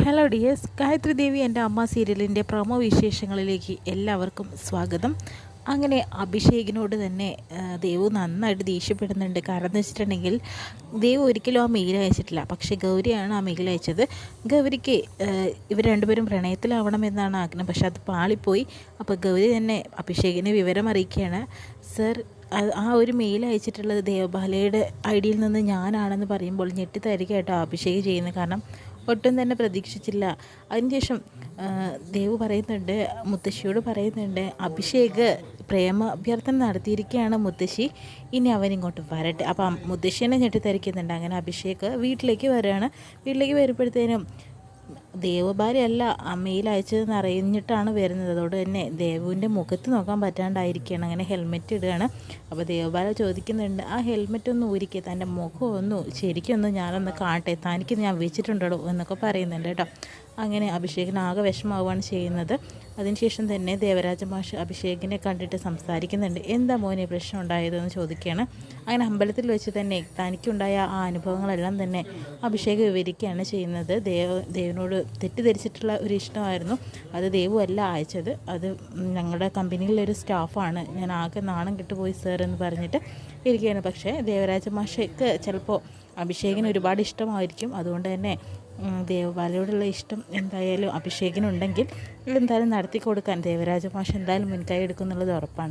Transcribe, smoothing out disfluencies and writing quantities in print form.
Hello dears, Gayathri ദേവി എൻ്റെ അമ്മ സീരിയലിൻ്റെ പ്രൊമോ വിശേഷങ്ങളിലേക്ക് എല്ലാവർക്കും സ്വാഗതം. അങ്ങനെ അഭിഷേകിനോട് തന്നെ ദേവു നന്നായിട്ട് ദേഷ്യപ്പെടുന്നുണ്ട്. കാരണം എന്ന് വെച്ചിട്ടുണ്ടെങ്കിൽ ദേവു ഒരിക്കലും ആ മെയിൽ അയച്ചിട്ടില്ല, പക്ഷേ ഗൗരിയാണ് ആ മെയിൽ അയച്ചത്. ഗൗരിക്ക് ഇവർ രണ്ടുപേരും പ്രണയത്തിലാവണമെന്നാണ് ആഗ്രഹം, പക്ഷെ അത് പാളിപ്പോയി. അപ്പോൾ ഗൗരി തന്നെ അഭിഷേകിനെ വിവരം അറിയിക്കുകയാണ്. സർ, ആ ഒരു മെയിൽ അയച്ചിട്ടുള്ളത് ദേവബാലയുടെ ഐഡിയിൽ നിന്ന് ഞാനാണെന്ന് പറയുമ്പോൾ ഞെട്ടിത്തായിരിക്കും കേട്ടോ അഭിഷേക് ചെയ്യുന്നത്. കാരണം ഒട്ടും തന്നെ പ്രതീക്ഷിച്ചില്ല. അതിനുശേഷം ദേവ് പറയുന്നുണ്ട്, മുത്തശ്ശിയോട് പറയുന്നുണ്ട്, അഭിഷേക് പ്രേമ അഭ്യർത്ഥന നടത്തിയിരിക്കുകയാണ് മുത്തശ്ശി, ഇനി അവനിങ്ങോട്ട് വരട്ടെ. അപ്പം മുത്തശ്ശിനെ ഞെട്ടിത്തരിക്കുന്നുണ്ട്. അങ്ങനെ അഭിഷേക് വീട്ടിലേക്ക് വരികയാണ്. വീട്ടിലേക്ക് വരുമ്പോഴത്തേനും ദേവബാലയല്ല മെയിൽ അയച്ചതെന്ന് അറിഞ്ഞിട്ടാണ് വരുന്നത്. അതോടെ തന്നെ ദേവുവിൻ്റെ മുഖത്ത് നോക്കാൻ പറ്റാണ്ടായിരിക്കുകയാണ്. അങ്ങനെ ഹെൽമെറ്റ് ഇടുകയാണ്. അപ്പോൾ ദേവബാല ചോദിക്കുന്നുണ്ട്, ആ ഹെൽമെറ്റ് ഒന്ന് ഊരിക്കുക, തൻ്റെ മുഖം ഒന്ന് ശരിക്കൊന്ന് ഞാനൊന്ന് കാണട്ടെ, തനിക്ക് ഞാൻ വെച്ചിട്ടുണ്ടോ എന്നൊക്കെ പറയുന്നുണ്ട് കേട്ടോ. അങ്ങനെ അഭിഷേകിന് ആകെ വിഷമാവുകയാണ് ചെയ്യുന്നത്. അതിനുശേഷം തന്നെ ദേവരാജ മാഷ് അഭിഷേകിനെ കണ്ടിട്ട് സംസാരിക്കുന്നുണ്ട്. എന്താ മോനെ പ്രശ്നം ഉണ്ടായതെന്ന് ചോദിക്കുകയാണ്. അങ്ങനെ അമ്പലത്തിൽ വെച്ച് തന്നെ തനിക്കുണ്ടായ ആ അനുഭവങ്ങളെല്ലാം തന്നെ അഭിഷേക് വിവരിക്കുകയാണ് ചെയ്യുന്നത്. ദേവിനോട് തെറ്റിദ്ധരിച്ചിട്ടുള്ള ഒരു ഇഷ്ടമായിരുന്നു. അത് ദേവു അല്ല അയച്ചത്, അത് ഞങ്ങളുടെ കമ്പനിയിലൊരു സ്റ്റാഫാണ്, ഞാൻ ആകെ നാണം കിട്ടുപോയി സർ എന്ന് പറഞ്ഞിട്ട് ഇരിക്കുകയാണ്. പക്ഷേ ദേവരാജ മാഷയ്ക്ക് ചിലപ്പോൾ അഭിഷേകിന് ഒരുപാട് ഇഷ്ടമായിരിക്കും. അതുകൊണ്ട് തന്നെ ദേവബാലയോടുള്ള ഇഷ്ടം എന്തായാലും അഭിഷേകിനുണ്ടെങ്കിൽ എന്തായാലും നടത്തി കൊടുക്കാൻ ദേവരാജ മാഷ് എന്തായാലും മുൻകൈ എടുക്കും എന്നുള്ളത് ഉറപ്പാണ്.